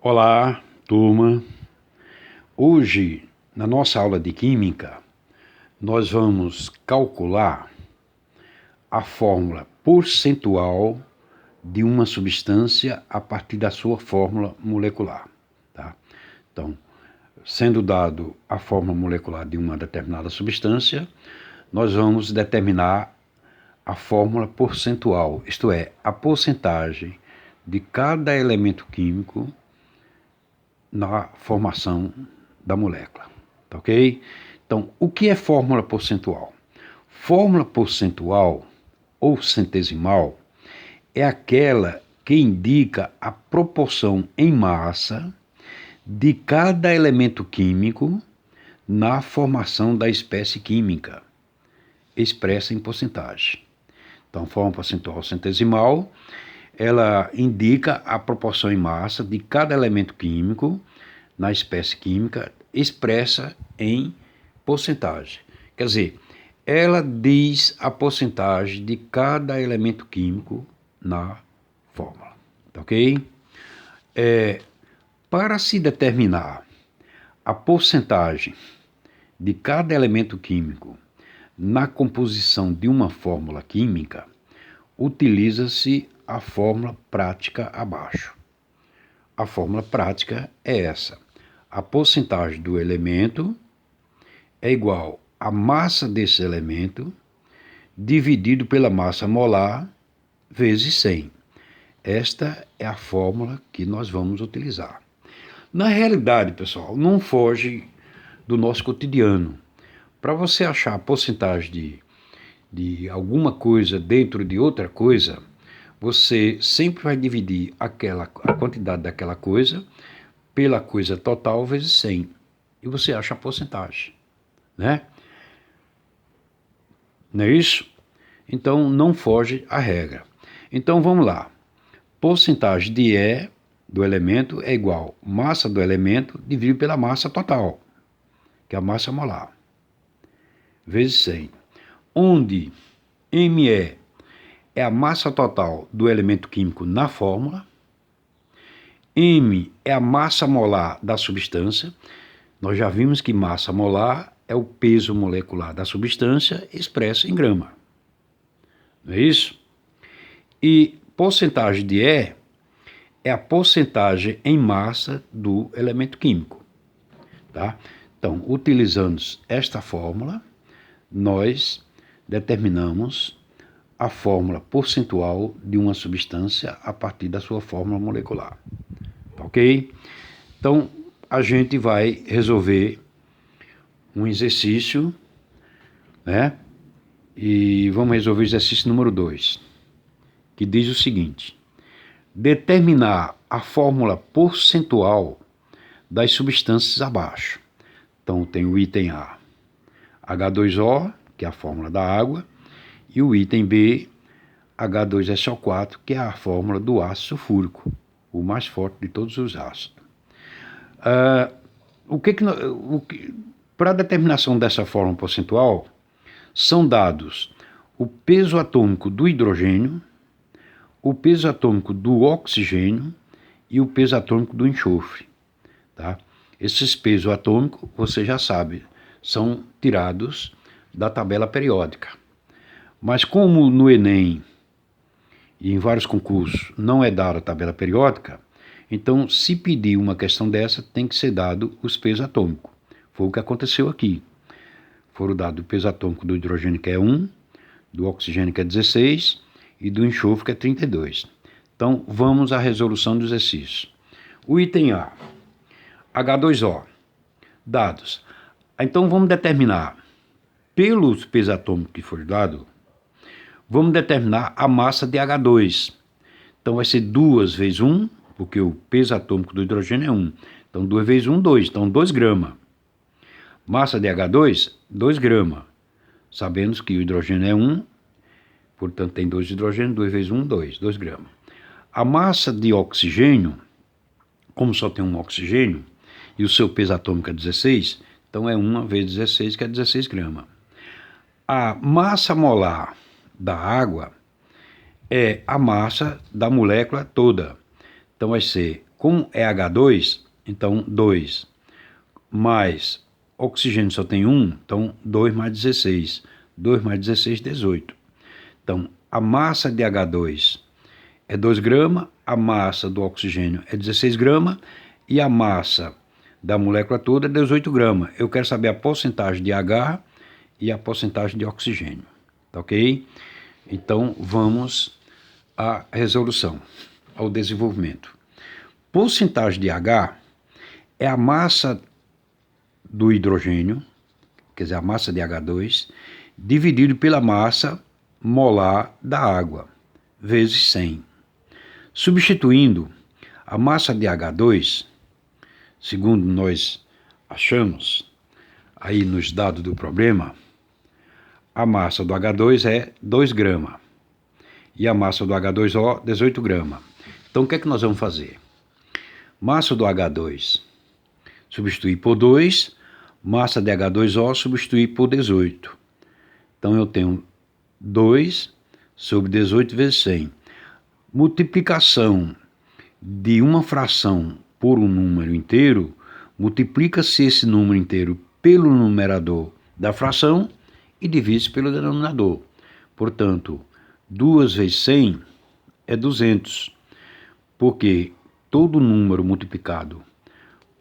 Olá, turma. Hoje, na nossa aula de Química, nós vamos calcular a fórmula percentual de uma substância a partir da sua fórmula molecular. Tá? Então, sendo dado a fórmula molecular de uma determinada substância, nós vamos determinar a fórmula percentual, isto é, a porcentagem de cada elemento químico na formação da molécula, tá ok? Então, o que é fórmula percentual? Fórmula percentual ou centesimal é aquela que indica a proporção em massa de cada elemento químico na formação da espécie química, expressa em porcentagem. Então, fórmula percentual centesimal, ela indica a proporção em massa de cada elemento químico na espécie química expressa em porcentagem. Quer dizer, ela diz a porcentagem de cada elemento químico na fórmula. Tá ok? Para se determinar a porcentagem de cada elemento químico na composição de uma fórmula química, utiliza-se a fórmula prática abaixo. A fórmula prática é essa. A porcentagem do elemento é igual à massa desse elemento dividido pela massa molar vezes 100. Esta é a fórmula que nós vamos utilizar. Na realidade, pessoal, não foge do nosso cotidiano. Para você achar a porcentagem de alguma coisa dentro de outra coisa, você sempre vai dividir a quantidade daquela coisa pela coisa total vezes 100. E você acha a porcentagem, né? Não é isso? Então, não foge à regra. Então, vamos lá. Porcentagem de E do elemento é igual a massa do elemento dividido pela massa total, que é a massa molar, vezes 100. Onde ME é a massa total do elemento químico na fórmula, M é a massa molar da substância. Nós já vimos que massa molar é o peso molecular da substância expresso em grama. Não é isso? E porcentagem de E é a porcentagem em massa do elemento químico. Tá? Então, utilizando esta fórmula, nós determinamos a fórmula percentual de uma substância a partir da sua fórmula molecular. Ok? Então, a gente vai resolver um exercício, né? E vamos resolver o exercício número 2, que diz o seguinte: determinar a fórmula percentual das substâncias abaixo. Então, tem o item A, H2O, que é a fórmula da água, e o item B, H2SO4, que é a fórmula do ácido sulfúrico, o mais forte de todos os ácidos. Para a determinação dessa fórmula percentual, são dados o peso atômico do hidrogênio, o peso atômico do oxigênio e o peso atômico do enxofre. Tá? Esses pesos atômicos, você já sabe, são tirados da tabela periódica. Mas como no Enem e em vários concursos não é dada a tabela periódica, então se pedir uma questão dessa, tem que ser dado os pesos atômicos. Foi o que aconteceu aqui. Foram dados o peso atômico do hidrogênio, que é 1, do oxigênio, que é 16, e do enxofre, que é 32. Então, vamos à resolução do exercício. O item A, H2O, dados. Então, vamos determinar, pelos pesos atômicos que foram dados, vamos determinar a massa de H2. Então, vai ser 2 vezes 1, porque o peso atômico do hidrogênio é 1. Então, 2 vezes 1, 2. Então, 2 gramas. Massa de H2, 2 gramas. Sabemos que o hidrogênio é 1, portanto, tem 2 hidrogênios, 2 vezes 1, 2. 2 gramas. A massa de oxigênio, como só tem um oxigênio, e o seu peso atômico é 16, então é 1 vezes 16, que é 16 gramas. A massa molar da água é a massa da molécula toda. Então vai ser Como é H2, então 2 mais oxigênio só tem 1, então 2 mais 16. 2 mais 16, 18. Então, a massa de H2 é 2 gramas, a massa do oxigênio é 16 gramas e a massa da molécula toda é 18 gramas. Eu quero saber a porcentagem de H e a porcentagem de oxigênio, tá ok? Então, vamos à resolução, ao desenvolvimento. Porcentagem de H é a massa do hidrogênio, quer dizer, a massa de H2, dividido pela massa molar da água, vezes 100. Substituindo a massa de H2, segundo nós achamos, aí nos dados do problema, a massa do H2 é 2 gramas e a massa do H2O 18 gramas. Então o que é que nós vamos fazer? Massa do H2 substituir por 2, massa de H2O substituir por 18. Então eu tenho 2 sobre 18 vezes 100. Multiplicação de uma fração por um número inteiro, multiplica-se esse número inteiro pelo numerador da fração e divide-se pelo denominador. Portanto, 2 vezes 100 é 200, porque todo número multiplicado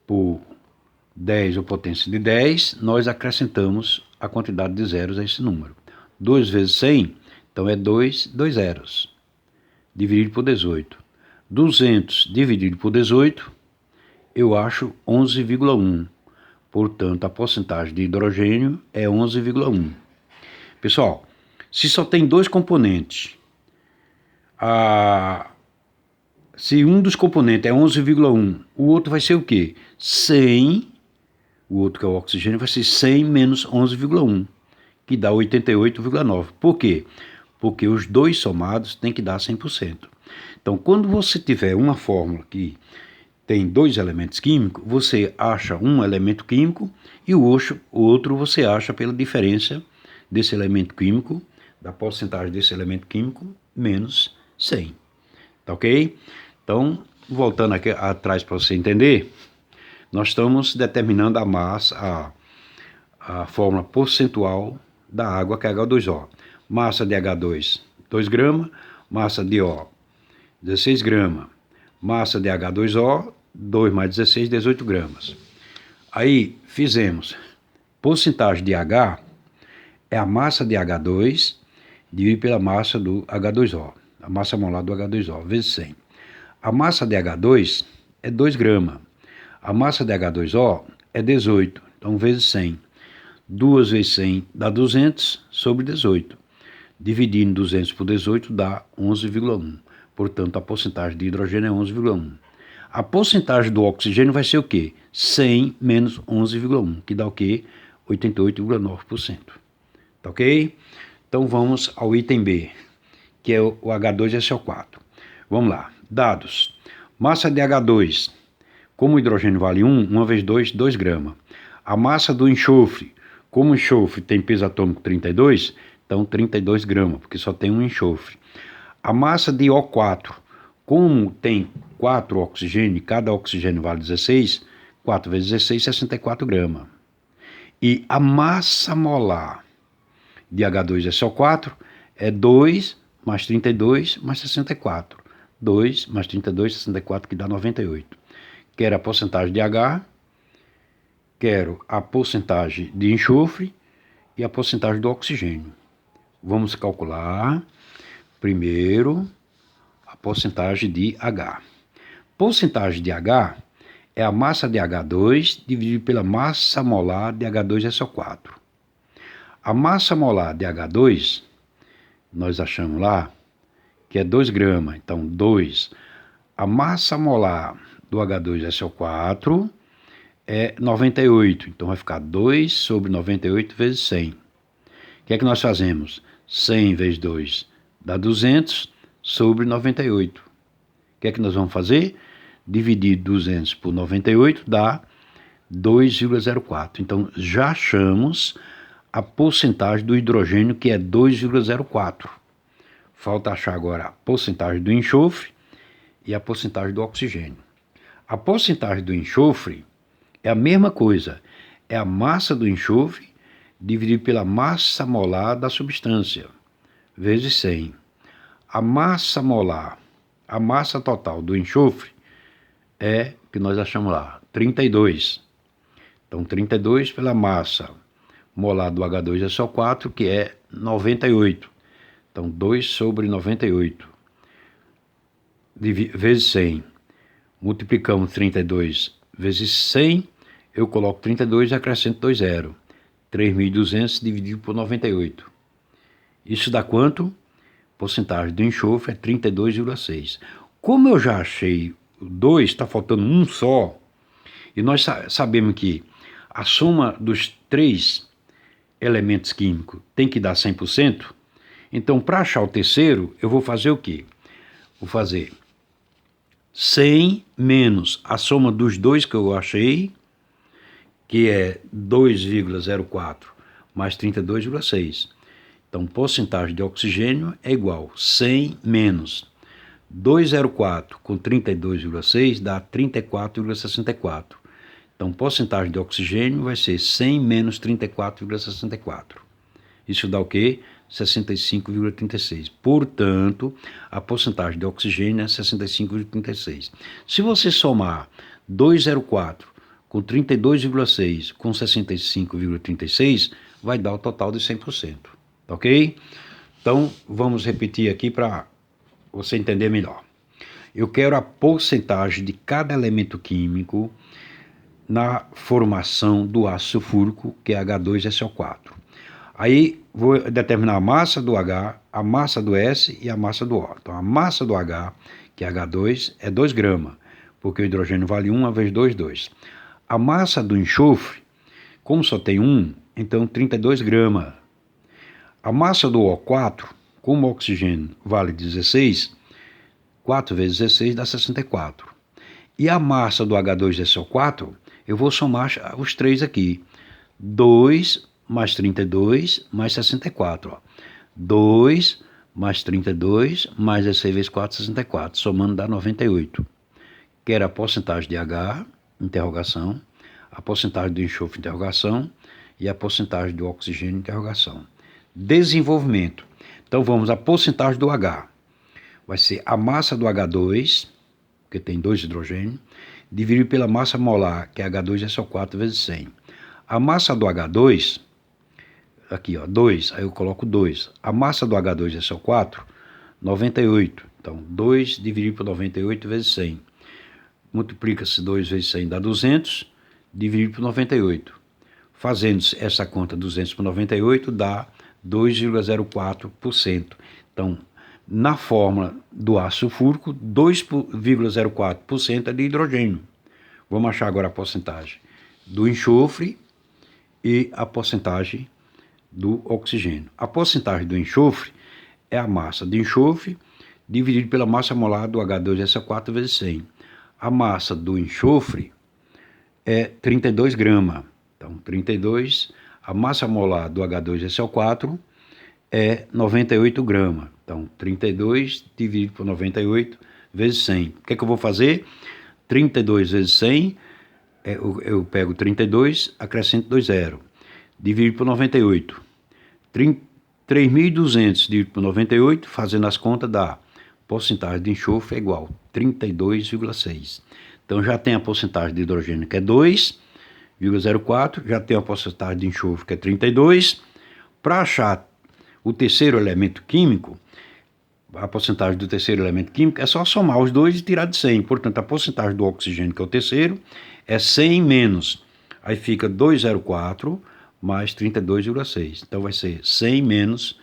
por 10 ou potência de 10, nós acrescentamos a quantidade de zeros a esse número. 2 vezes 100, então é 2 zeros, dividido por 18. 200 dividido por 18, eu acho 11,1. Portanto, a porcentagem de hidrogênio é 11,1. Pessoal, se só tem dois componentes, se um dos componentes é 11,1, o outro vai ser o quê? 100, o outro que é o oxigênio vai ser 100 menos 11,1, que dá 88,9. Por quê? Porque os dois somados têm que dar 100%. Então, quando você tiver uma fórmula que tem dois elementos químicos, você acha um elemento químico e o outro você acha pela diferença desse elemento químico, da porcentagem desse elemento químico, menos 100. Tá ok? Então, voltando aqui atrás para você entender, nós estamos determinando a massa, a fórmula percentual da água, que é H2O. Massa de H2, 2 gramas, massa de O, 16 gramas, massa de H2O, 2 mais 16, 18 gramas. Aí fizemos porcentagem de H, é a massa de H2 dividido pela massa do H2O, a massa molar do H2O, vezes 100. A massa de H2 é 2 gramas, a massa de H2O é 18, então vezes 100. 2 vezes 100 dá 200 sobre 18. Dividindo 200 por 18 dá 11,1. Portanto, a porcentagem de hidrogênio é 11,1. A porcentagem do oxigênio vai ser o quê? 100 menos 11,1, que dá o quê? 88,9%. Tá ok? Então vamos ao item B, que é o H2SO4. Vamos lá. Dados. Massa de H2. Como o hidrogênio vale 1 vezes 2, 2 gramas. A massa do enxofre. Como o enxofre tem peso atômico 32, então 32 gramas, porque só tem um enxofre. A massa de O4, como tem 4 oxigênio, cada oxigênio vale 16, 4 vezes 16, 64 gramas. E a massa molar de H2SO4 é 2 mais 32 mais 64. 2 mais 32, 64, que dá 98. Quero a porcentagem de H, quero a porcentagem de enxofre e a porcentagem do oxigênio. Vamos calcular primeiro a porcentagem de H. Porcentagem de H é a massa de H2 dividido pela massa molar de H2SO4. A massa molar de H2, nós achamos lá, que é 2 gramas, então 2. A massa molar do H2SO4 é 98, então vai ficar 2 sobre 98 vezes 100. O que é que nós fazemos? 100 vezes 2 dá 200 sobre 98. O que é que nós vamos fazer? Dividir 200 por 98 dá 2,04. Então já achamos a porcentagem do hidrogênio, que é 2,04. Falta achar agora a porcentagem do enxofre e a porcentagem do oxigênio. A porcentagem do enxofre é a mesma coisa, é a massa do enxofre dividido pela massa molar da substância, vezes 100. A massa molar, a massa total do enxofre é, que nós achamos lá, 32. Então, 32 pela massa molar do H2SO4, que é 98. Então, 2 sobre 98, vezes 100. Multiplicamos 32 vezes 100, eu coloco 32 e acrescento 2 zeros. 3.200 dividido por 98. Isso dá quanto? Porcentagem do enxofre é 32,6. Como eu já achei 2, está faltando um só, e nós sabemos que a soma dos 3 elementos químicos tem que dar 100%, então para achar o terceiro, eu vou fazer o quê? Vou fazer 100 menos a soma dos 2 que eu achei, que é 2,04 mais 32,6. Então, porcentagem de oxigênio é igual 100 menos 2,04 com 32,6 dá 34,64. Então, porcentagem de oxigênio vai ser 100 menos 34,64. Isso dá o quê? 65,36. Portanto, a porcentagem de oxigênio é 65,36. Se você somar 2,04 com 32,6 com 65,36, vai dar o total de 100%. Ok? Então, vamos repetir aqui para você entender melhor. Eu quero a porcentagem de cada elemento químico na formação do ácido sulfúrico, que é H2SO4. Aí, vou determinar a massa do H, a massa do S e a massa do O. Então, a massa do H, que é H2, é 2 gramas, porque o hidrogênio vale 1 vezes 2, 2. A massa do enxofre, como só tem 1, então 32 gramas. A massa do O4, como o oxigênio vale 16, 4 vezes 16 dá 64. E a massa do H2SO4, eu vou somar os 3 aqui. 2 mais 32 mais 64. Ó. 2 mais 32 mais 16 vezes 4, 64. Somando dá 98. Que era a porcentagem de H, interrogação, a porcentagem do enxofre, interrogação, e a porcentagem do oxigênio, interrogação. Desenvolvimento. Então vamos à porcentagem do H. Vai ser a massa do H2, que tem 2 hidrogênios, dividido pela massa molar, que é H2SO4 vezes 100. A massa do H2, aqui ó, 2, aí eu coloco 2. A massa do H2SO4, 98. Então 2 dividido por 98 vezes 100. Multiplica-se 2 vezes 100 dá 200, dividido por 98. Fazendo essa conta 200 por 98 dá 2,04%. Então, na fórmula do ácido sulfúrico, 2,04% é de hidrogênio. Vamos achar agora a porcentagem do enxofre e a porcentagem do oxigênio. A porcentagem do enxofre é a massa de enxofre dividido pela massa molar do H2SO4 vezes 100. A massa do enxofre é 32 gramas. Então, 32, a massa molar do H2SO4 é 98 gramas. Então, 32 dividido por 98 vezes 100. O que é que eu vou fazer? 32 vezes 100, eu pego 32, acrescento 2 zeros. Dividido por 98. 3.200 dividido por 98, fazendo as contas, dá porcentagem de enxofre é igual a 32,6. Então, já tem a porcentagem de hidrogênio, que é 2,04, já tem a porcentagem de enxofre, que é 32. Para achar o terceiro elemento químico, a porcentagem do terceiro elemento químico, é só somar os dois e tirar de 100. Portanto, a porcentagem do oxigênio, que é o terceiro, é 100 menos. Aí fica 2,04 mais 32,6. Então, vai ser 100 menos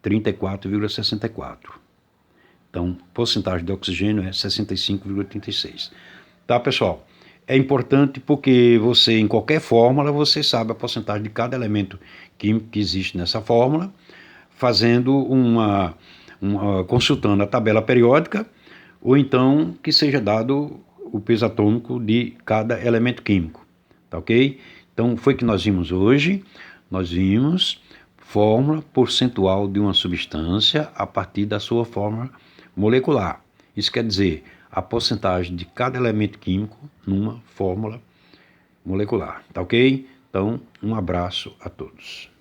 34,64. Então, porcentagem de oxigênio é 65,36. Tá, pessoal? É importante porque você, em qualquer fórmula, você sabe a porcentagem de cada elemento químico que existe nessa fórmula, fazendo consultando a tabela periódica, ou então que seja dado o peso atômico de cada elemento químico. Tá ok? Então, foi que nós vimos hoje. Nós vimos fórmula percentual de uma substância a partir da sua fórmula molecular. Isso quer dizer, a porcentagem de cada elemento químico numa fórmula molecular, tá ok? Então, um abraço a todos.